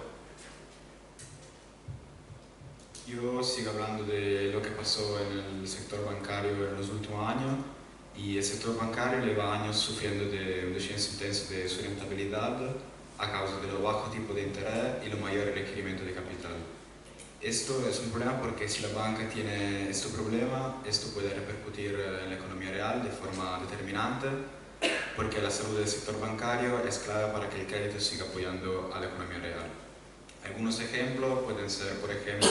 Yo sigo hablando de lo que pasó en el sector bancario en los últimos años, y el sector bancario lleva años sufriendo de un descenso intenso de su rentabilidad a causa de los bajos tipos de interés y los mayores requerimientos de capital. Esto es un problema porque si la banca tiene este problema, esto puede repercutir en la economía real de forma determinante, porque la salud del sector bancario es clave para que el crédito siga apoyando a la economía real. Algunos ejemplos pueden ser, por ejemplo,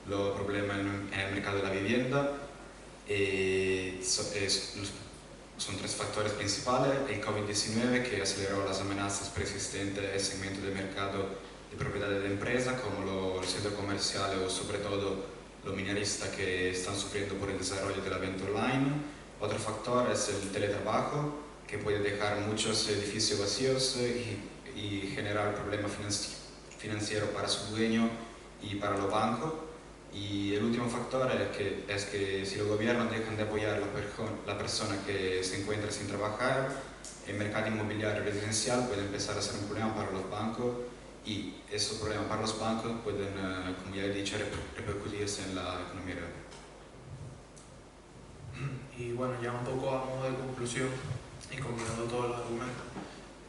los problemas en el mercado de la vivienda, Son tres factores principales: el COVID-19, que aceleró las amenazas persistentes en el segmento del mercado de propiedad de empresa, como el centro comercial o sobre todo los minoristas que están sufriendo por el desarrollo de la venta online. Otro factor es el teletrabajo, que puede dejar muchos edificios vacíos y generar problemas financieros para su dueño y para los bancos. Y el último factor es que si los gobiernos dejan de apoyar a la persona que se encuentra sin trabajar, el mercado inmobiliario residencial puede empezar a ser un problema para los bancos, y esos problemas para los bancos pueden, como ya he dicho, repercutirse en la economía real. Y bueno, ya un poco a modo de conclusión y combinando todos los argumentos,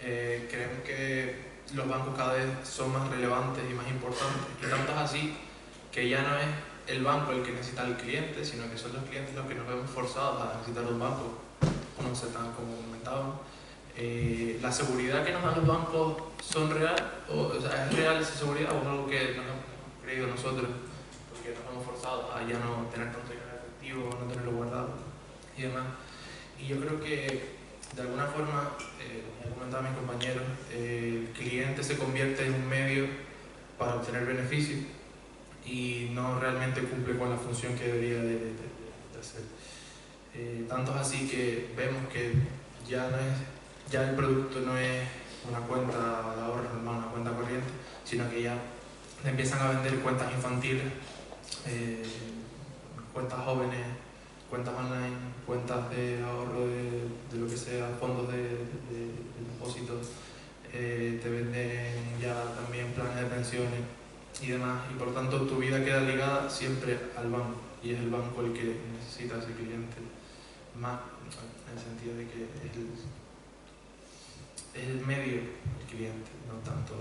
creemos que los bancos cada vez son más relevantes y más importantes, y tanto es así que ya no es el banco el que necesita al cliente, sino que son los clientes los que nos vemos forzados a necesitar un banco, como comentaban. La seguridad que nos dan los bancos son real, ¿es real esa seguridad o es algo que nos hemos creído nosotros porque nos hemos forzado a ya no tener tanto dinero efectivo, no tenerlo guardado y demás? Y yo creo que de alguna forma, como comentaban mis compañeros, el cliente se convierte en un medio para obtener beneficios y no realmente cumple con la función que debería de hacer. Tanto es así que vemos que ya el producto no es una cuenta de ahorro normal, una cuenta corriente, sino que ya empiezan a vender cuentas infantiles, cuentas jóvenes, cuentas online, cuentas de ahorro de lo que sea, fondos de depósitos, te venden ya también planes de pensiones y demás, y por tanto tu vida queda ligada siempre al banco, y es el banco el que necesita a ese cliente, más en el sentido de que es el medio del cliente, no tanto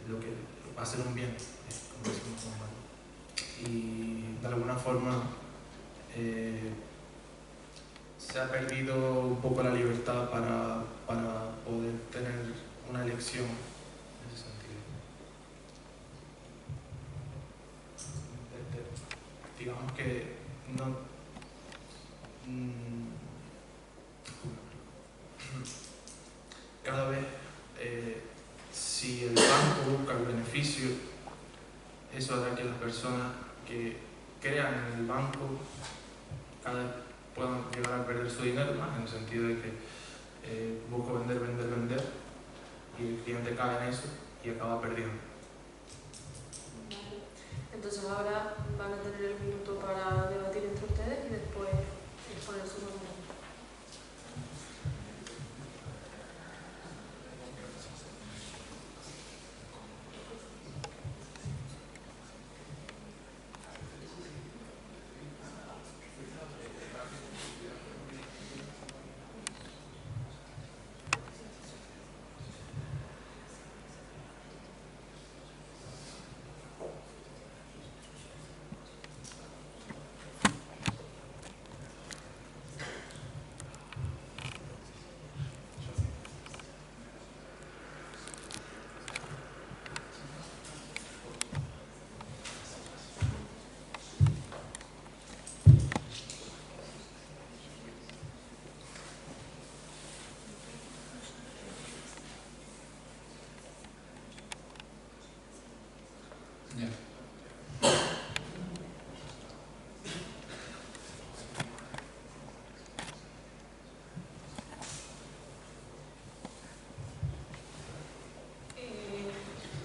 lo que va a ser un bien, como decimos con banco. Y de alguna forma se ha perdido un poco la libertad para poder tener una elección en ese sentido. Digamos que no... cada vez, si el banco busca el beneficio, eso hará que las personas que crean en el banco cada vez puedan llegar a perder su dinero más, en el sentido de que busca vender, y el cliente cae en eso y acaba perdiendo. Entonces ahora van a tener el minuto para debatir entre ustedes y después exponer sus argumentos.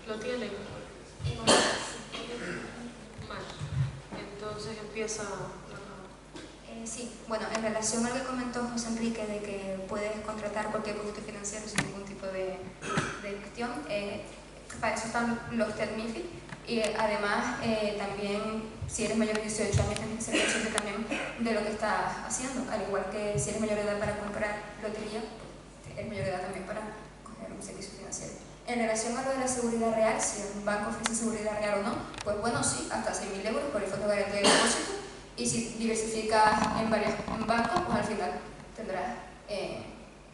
Lo tienen. Entonces empieza sí, bueno, en relación a lo que comentó José Enrique de que puedes contratar cualquier producto financiero sin ningún tipo de gestión, para eso están los TED-MIFID, y además también si eres mayor de 18 años tienes que ser consciente también de lo que estás haciendo, al igual que si eres mayor de edad para comprar lotería, pues eres mayor de edad también para coger un servicio financiero. En relación a lo de la seguridad real, si un banco ofrece seguridad real o no, pues bueno, sí, hasta 6.000 euros por el fondo de garantía de depósito, y si diversificas en varios bancos, pues al final tendrás,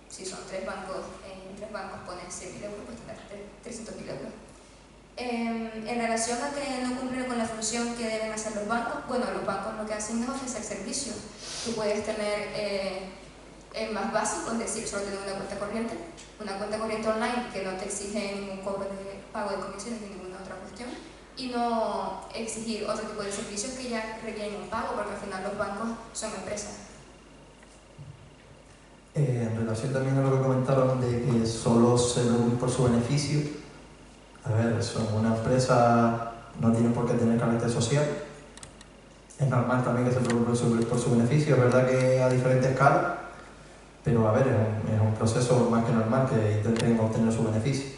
si son 3 bancos, en 3 bancos pones 6.000 euros, pues tendrás 300.000 euros. En relación a que no cumplen con la función que deben hacer los bancos, bueno, los bancos lo que hacen es ofrecer servicios. Tú puedes tener el más básico, es decir, solo tener una cuenta corriente online que no te exige ningún cobro de pago de comisiones ni ninguna otra cuestión, y no exigir otro tipo de servicios que ya requieren un pago, porque al final los bancos son empresas. En relación también a lo que comentaron de que solo se preocupen por su beneficio, a ver, son una empresa, no tienen por qué tener carácter social. Es normal también que se preocupen por su beneficio, es verdad que a diferente escala, pero a ver, es un proceso más que normal que intenten obtener su beneficio.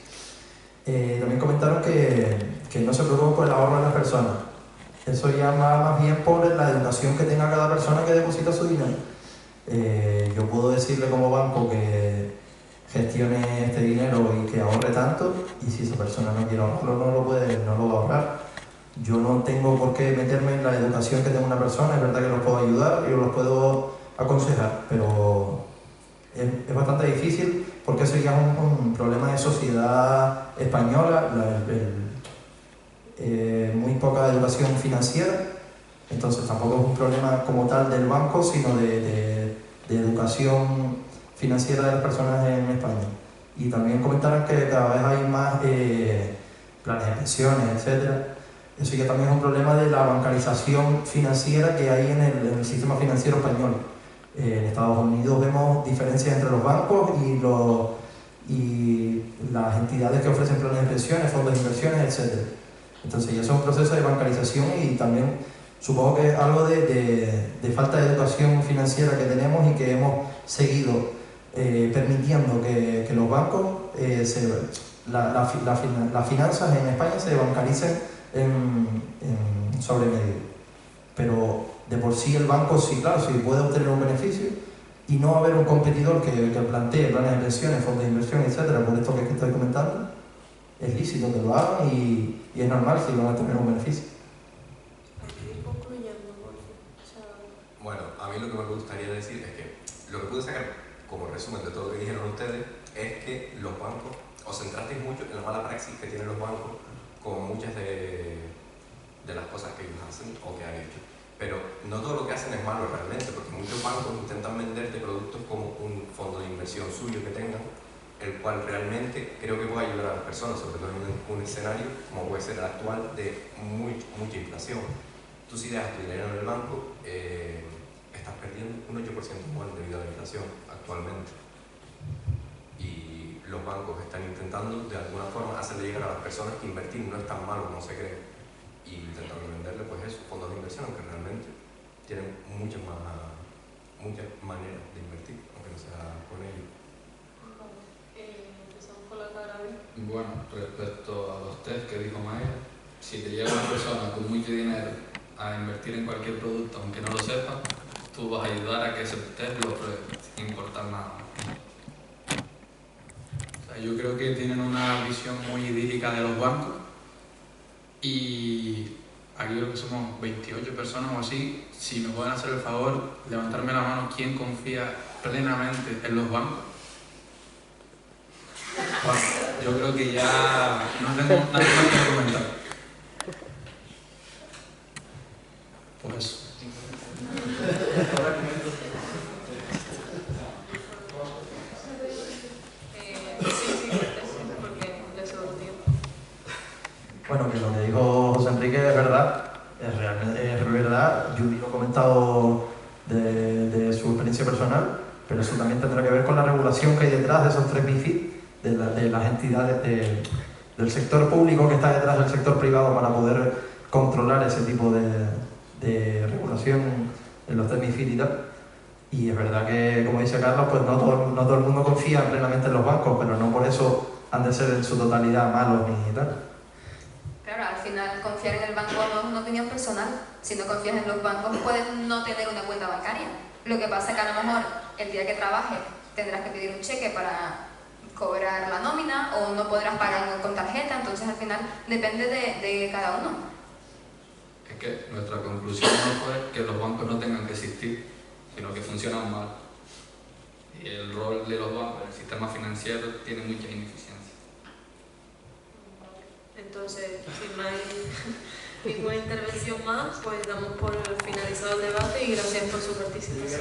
También comentaron que no se preocupen por el ahorro de las personas. Eso ya va más bien por la educación que tenga cada persona que deposita su dinero. Yo puedo decirle como banco que gestione este dinero y que ahorre tanto, y si esa persona no quiere ahorrarlo, no lo va a ahorrar. Yo no tengo por qué meterme en la educación que tenga una persona. Es verdad que los puedo ayudar y los puedo aconsejar, pero es bastante difícil porque eso ya es un problema de sociedad española, muy poca educación financiera. Entonces tampoco es un problema como tal del banco, sino de educación financiera de las personas en España. Y también comentaron que cada vez hay más planes de pensiones, etc. Eso ya también es un problema de la bancarización financiera que hay en el sistema financiero español. En Estados Unidos vemos diferencias entre los bancos y las entidades que ofrecen planes de pensiones, fondos de inversiones, etc. Entonces ya es un proceso de bancarización, y también supongo que es algo de falta de educación financiera que tenemos y que hemos seguido permitiendo que los bancos, las finanzas en España se bancaricen en sobremedio. Pero de por sí el banco sí, claro, sí puede obtener un beneficio y no haber un competidor que plantee planes de pensiones, fondos de inversión, etcétera, por esto que estoy comentando, es lícito que lo hagan y es normal si van a tener un beneficio. Bueno, a mí lo que me gustaría decir es que lo que pude sacar como resumen de todo lo que dijeron ustedes es que los bancos, os centrasteis mucho en la mala praxis que tienen los bancos con muchas de las cosas que ellos hacen o que han hecho. Pero no todo lo que hacen es malo realmente, porque muchos bancos intentan venderte productos como un fondo de inversión suyo que tengan, el cual realmente creo que puede ayudar a las personas, sobre todo en un escenario como puede ser el actual de mucha inflación. Tú si dejas tu dinero en el banco, estás perdiendo un 8% anual debido a la inflación actualmente. Y los bancos están intentando de alguna forma hacerle llegar a las personas que invertir no es tan malo como se cree, y intentando venderle pues eso, fondos de inversión, aunque realmente tienen muchas maneras de invertir, aunque no sea con ellos. Empezamos por la cara B. Bueno, respecto a los test que dijo Maya, si te llega una persona con mucho dinero a invertir en cualquier producto, aunque no lo sepa, tú vas a ayudar a que ese test lo pruebe, sin importar nada. O sea, yo creo que tienen una visión muy idílica de los bancos, y aquí creo que somos 28 personas o así. Si me pueden hacer el favor, levantarme la mano, ¿quién confía plenamente en los bancos? Bueno, yo creo que ya no tengo nada más que comentar. Pues eso. Bueno, que lo que dijo José Enrique es verdad, es verdad. Judy lo ha comentado de su experiencia personal, pero eso también tendrá que ver con la regulación que hay detrás de esos 3 MiFID, de las entidades del sector público que está detrás del sector privado para poder controlar ese tipo de regulación en los 3 MiFID y tal. Y es verdad que, como dice Carlos, pues no todo el mundo confía plenamente en los bancos, pero no por eso han de ser en su totalidad malos ni tal. Claro, al final confiar en el banco no es una opinión personal. Si no confías en los bancos puedes no tener una cuenta bancaria. Lo que pasa es que a lo mejor el día que trabajes tendrás que pedir un cheque para cobrar la nómina, o no podrás pagar con tarjeta, entonces al final depende de cada uno. Es que nuestra conclusión no fue que los bancos no tengan que existir, sino que funcionan mal. Y el rol de los bancos en el sistema financiero tiene muchas ineficiencias. Entonces, si no hay ninguna intervención más, pues damos por finalizado el debate y gracias por su participación.